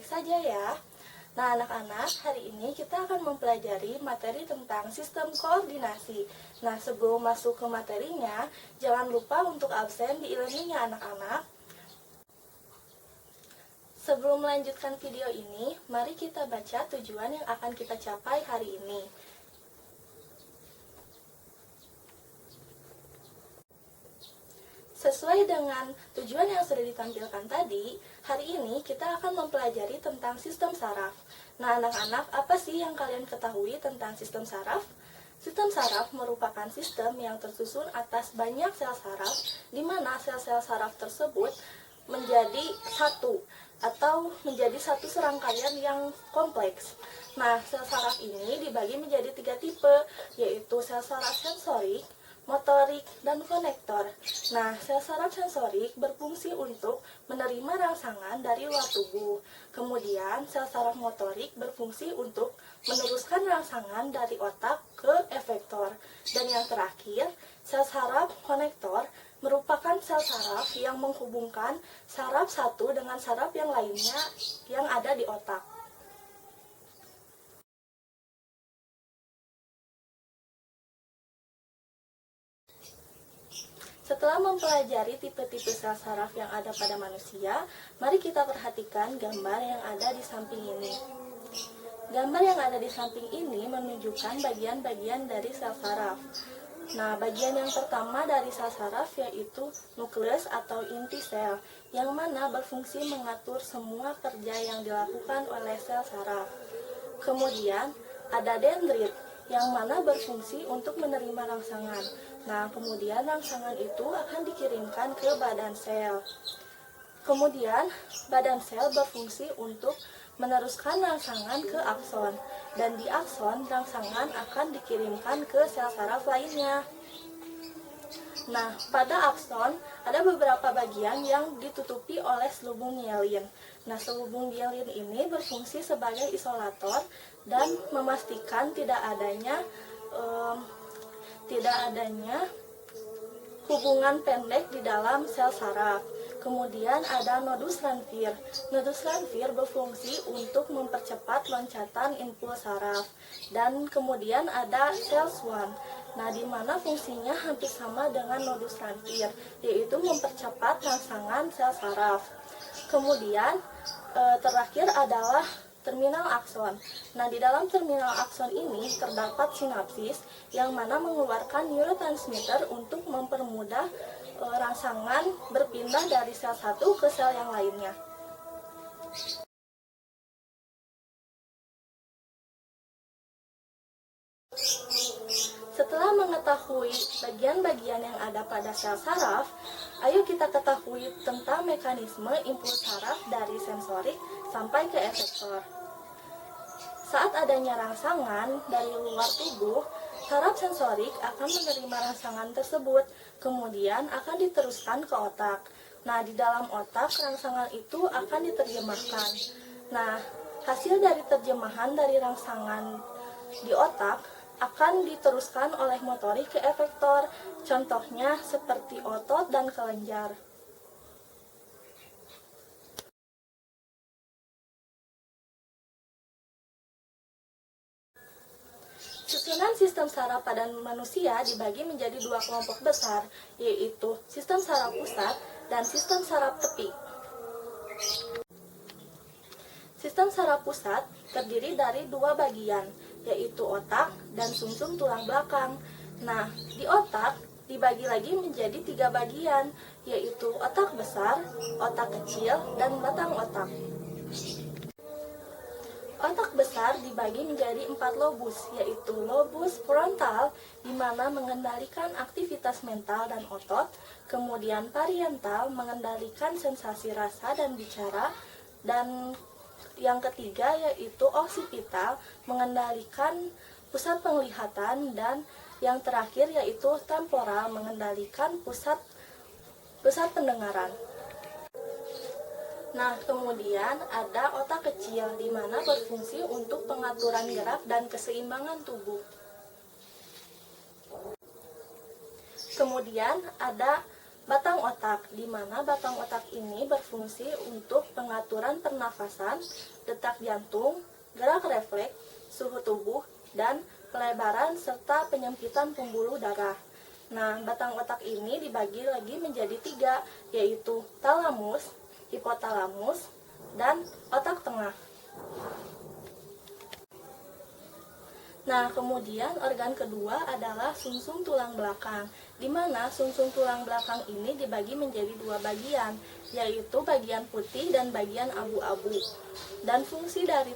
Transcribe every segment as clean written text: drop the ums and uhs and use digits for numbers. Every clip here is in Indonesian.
baik-baik saja ya. Nah, anak-anak, hari ini kita akan mempelajari materi tentang sistem koordinasi. Nah, sebelum masuk ke materinya, jangan lupa untuk absen di e-learning-nya anak-anak. Sebelum melanjutkan video ini, mari kita baca tujuan yang akan kita capai hari ini. Sesuai dengan tujuan yang sudah ditampilkan tadi, hari ini kita akan mempelajari tentang sistem saraf. Nah, anak-anak, apa sih yang kalian ketahui tentang sistem saraf? Sistem saraf merupakan sistem yang tersusun atas banyak sel saraf, di mana sel-sel saraf tersebut menjadi satu atau menjadi satu serangkaian yang kompleks. Nah, sel saraf ini dibagi menjadi 3 tipe, yaitu sel saraf sensorik, motorik, dan konektor. Nah, sel saraf sensorik berfungsi untuk menerima rangsangan dari luar tubuh. Kemudian, sel saraf motorik berfungsi untuk meneruskan rangsangan dari otak ke efektor. Dan yang terakhir, sel saraf konektor merupakan sel saraf yang menghubungkan saraf satu dengan saraf yang lainnya yang ada di otak. Setelah mempelajari tipe-tipe sel saraf yang ada pada manusia, mari kita perhatikan gambar yang ada di samping ini. Gambar yang ada di samping ini menunjukkan bagian-bagian dari sel saraf. Nah, bagian yang pertama dari sel saraf yaitu nukleus atau inti sel, yang mana berfungsi mengatur semua kerja yang dilakukan oleh sel saraf. Kemudian, ada dendrit, yang mana berfungsi untuk menerima rangsangan. Nah, kemudian rangsangan itu akan dikirimkan ke badan sel. Kemudian, badan sel berfungsi untuk meneruskan rangsangan ke akson. Dan di akson, rangsangan akan dikirimkan ke sel saraf lainnya. Nah, pada akson ada beberapa bagian yang ditutupi oleh selubung myelin. Nah, selubung myelin ini berfungsi sebagai isolator dan memastikan tidak adanya hubungan pendek di dalam sel saraf. Kemudian ada nodus Ranvier. Nodus Ranvier berfungsi untuk mempercepat loncatan impuls saraf. Dan kemudian ada sel Schwann. Nah, di mana fungsinya hampir sama dengan nodus Ranvier, yaitu mempercepat rangsangan sel saraf. Kemudian terakhir adalah terminal akson. Nah, di dalam terminal akson ini terdapat sinapsis yang mana mengeluarkan neurotransmitter untuk mempermudah rangsangan berpindah dari sel satu ke sel yang lainnya. Setelah mengetahui bagian-bagian yang ada pada sel saraf, ayo kita ketahui tentang mekanisme impuls saraf dari sensorik sampai ke efektor. Saat adanya rangsangan dari luar tubuh, saraf sensorik akan menerima rangsangan tersebut, kemudian akan diteruskan ke otak. Nah, di dalam otak, rangsangan itu akan diterjemahkan. Nah, hasil dari terjemahan dari rangsangan di otak akan diteruskan oleh motorik ke efektor, contohnya seperti otot dan kelenjar. Susunan sistem saraf pada manusia dibagi menjadi 2 kelompok besar, yaitu sistem saraf pusat dan sistem saraf tepi. Sistem saraf pusat terdiri dari 2 bagian, yaitu otak dan sumsum tulang belakang. Nah, di otak dibagi lagi menjadi 3 bagian, yaitu otak besar, otak kecil, dan batang otak. Otak besar dibagi menjadi 4 lobus, yaitu lobus frontal, di mana mengendalikan aktivitas mental dan otot, kemudian parietal mengendalikan sensasi rasa dan bicara, dan yang ketiga yaitu occipital mengendalikan pusat penglihatan, dan yang terakhir yaitu temporal mengendalikan pusat pendengaran. Nah, kemudian ada otak kecil di mana berfungsi untuk pengaturan gerak dan keseimbangan tubuh. Kemudian ada batang otak, di mana batang otak ini berfungsi untuk pengaturan pernafasan, detak jantung, gerak refleks, suhu tubuh, dan pelebaran serta penyempitan pembuluh darah. Nah, batang otak ini dibagi lagi menjadi 3, yaitu talamus, hipotalamus, dan otak tengah. Nah, kemudian organ kedua adalah sumsum tulang belakang, di mana sumsum tulang belakang ini dibagi menjadi 2 bagian, yaitu bagian putih dan bagian abu-abu. Dan fungsi dari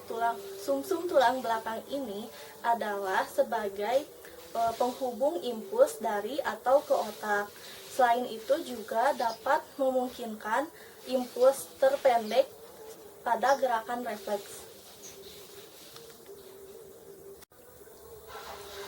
sumsum tulang belakang ini adalah sebagai penghubung impuls dari atau ke otak. Selain itu juga dapat memungkinkan impuls terpendek pada gerakan refleks.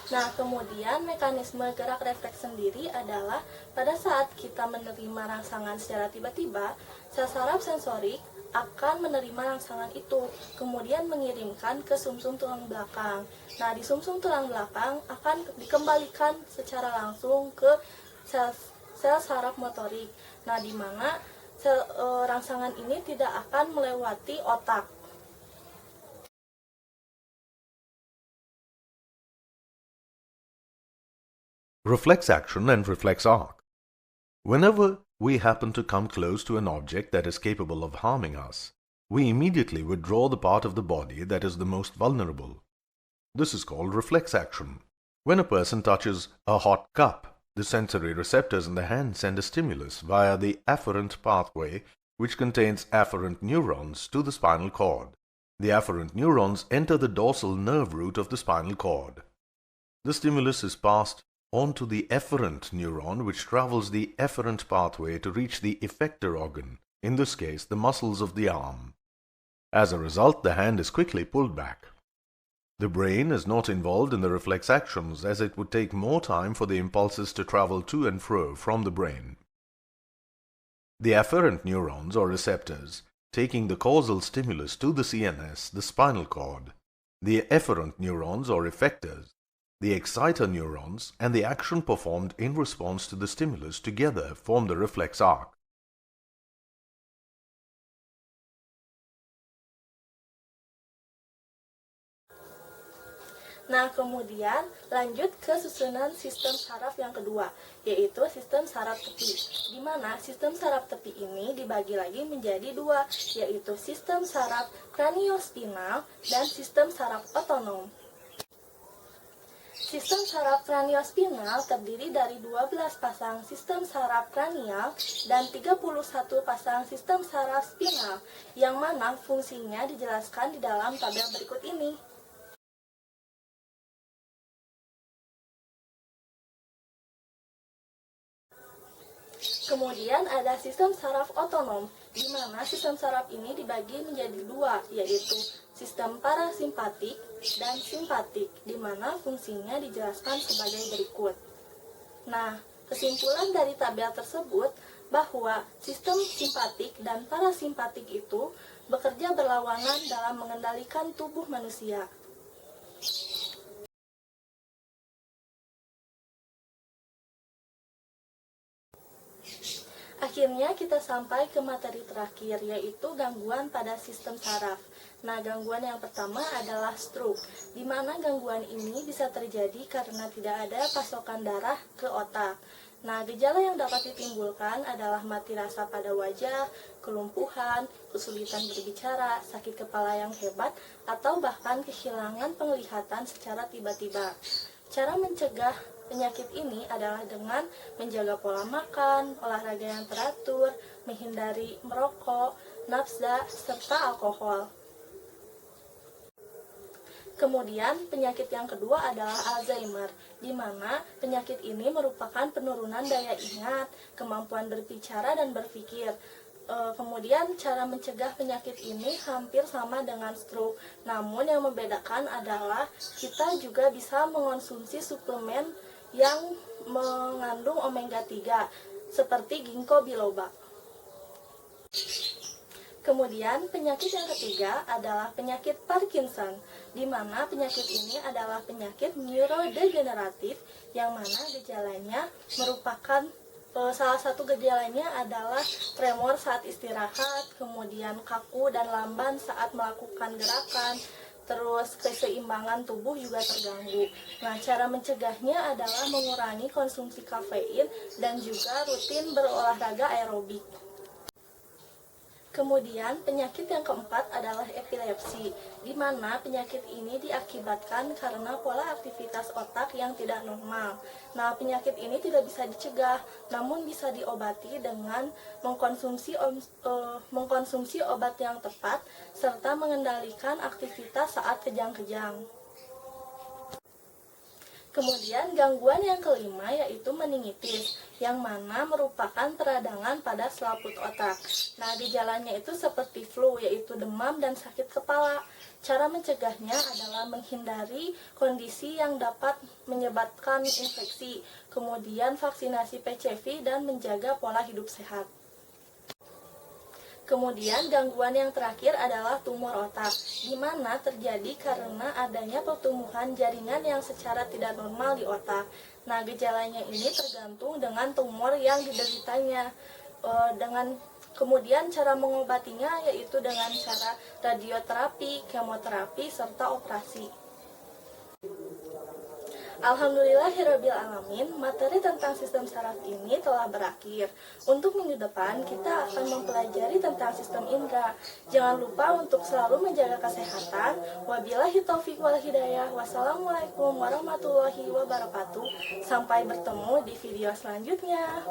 Nah, kemudian mekanisme gerak refleks sendiri adalah pada saat kita menerima rangsangan secara tiba-tiba, sel saraf sensorik akan menerima rangsangan itu, kemudian mengirimkan ke sumsum tulang belakang. Nah, di sumsum tulang belakang akan dikembalikan secara langsung ke sel saraf motorik. Nah, di mana rangsangan ini tidak akan melewati otak. Reflex action and reflex arc. Whenever we happen to come close to an object that is capable of harming us, we immediately withdraw the part of the body that is the most vulnerable. This is called reflex action. When a person touches a hot cup, the sensory receptors in the hand send a stimulus via the afferent pathway, which contains afferent neurons, to the spinal cord. The afferent neurons enter the dorsal nerve root of the spinal cord. The stimulus is passed on to the efferent neuron, which travels the efferent pathway to reach the effector organ, in this case the muscles of the arm. As a result, the hand is quickly pulled back. The brain is not involved in the reflex actions, as it would take more time for the impulses to travel to and fro from the brain. The afferent neurons or receptors, taking the causal stimulus to the CNS, the spinal cord, the efferent neurons or effectors, the exciter neurons, and the action performed in response to the stimulus together form the reflex arc. Nah, kemudian lanjut ke susunan sistem saraf yang kedua, yaitu sistem saraf tepi, di mana sistem saraf tepi ini dibagi lagi menjadi 2, yaitu sistem saraf kraniospinal dan sistem saraf otonom. Sistem saraf kraniospinal terdiri dari 12 pasang sistem saraf kranial dan 31 pasang sistem saraf spinal, yang mana fungsinya dijelaskan di dalam tabel berikut ini. Kemudian ada sistem saraf otonom, di mana sistem saraf ini dibagi menjadi 2, yaitu sistem parasimpatik dan simpatik, di mana fungsinya dijelaskan sebagai berikut. Nah, kesimpulan dari tabel tersebut bahwa sistem simpatik dan parasimpatik itu bekerja berlawanan dalam mengendalikan tubuh manusia. Akhirnya kita sampai ke materi terakhir, yaitu gangguan pada sistem saraf. Nah, gangguan yang pertama adalah stroke, di mana gangguan ini bisa terjadi karena tidak ada pasokan darah ke otak. Nah, gejala yang dapat ditimbulkan adalah mati rasa pada wajah, kelumpuhan, kesulitan berbicara, sakit kepala yang hebat, atau bahkan kehilangan penglihatan secara tiba-tiba. Cara mencegah penyakit ini adalah dengan menjaga pola makan, olahraga yang teratur, menghindari merokok, nafsa, serta alkohol. Kemudian penyakit yang kedua adalah Alzheimer, di mana penyakit ini merupakan penurunan daya ingat, kemampuan berbicara dan berpikir. Kemudian cara mencegah penyakit ini hampir sama dengan stroke, namun yang membedakan adalah kita juga bisa mengonsumsi suplemen yang mengandung omega 3 seperti ginkgo biloba. Kemudian penyakit yang ketiga adalah penyakit Parkinson, di mana penyakit ini adalah penyakit neurodegeneratif yang mana gejalanya merupakan Salah satu gejalanya adalah tremor saat istirahat, kemudian kaku dan lamban saat melakukan gerakan, terus keseimbangan tubuh juga terganggu. Nah, cara mencegahnya adalah mengurangi konsumsi kafein dan juga rutin berolahraga aerobik. Kemudian penyakit yang keempat adalah epilepsi, di mana penyakit ini diakibatkan karena pola aktivitas otak yang tidak normal. Nah, penyakit ini tidak bisa dicegah, namun bisa diobati dengan mengkonsumsi obat yang tepat serta mengendalikan aktivitas saat kejang-kejang. Kemudian gangguan yang kelima yaitu meningitis, yang mana merupakan peradangan pada selaput otak. Nah, gejalanya itu seperti flu, yaitu demam dan sakit kepala. Cara mencegahnya adalah menghindari kondisi yang dapat menyebabkan infeksi, kemudian vaksinasi PCV dan menjaga pola hidup sehat. Kemudian gangguan yang terakhir adalah tumor otak, di mana terjadi karena adanya pertumbuhan jaringan yang secara tidak normal di otak. Nah, gejalanya ini tergantung dengan tumor yang dideritanya. Kemudian cara mengobatinya yaitu dengan cara radioterapi, kemoterapi, serta operasi. Alhamdulillahirrabbilalamin, materi tentang sistem saraf ini telah berakhir. Untuk minggu depan, kita akan mempelajari tentang sistem indera. Jangan lupa untuk selalu menjaga kesehatan. Wabillahi taufiq wal hidayah. Wassalamualaikum warahmatullahi wabarakatuh. Sampai bertemu di video selanjutnya.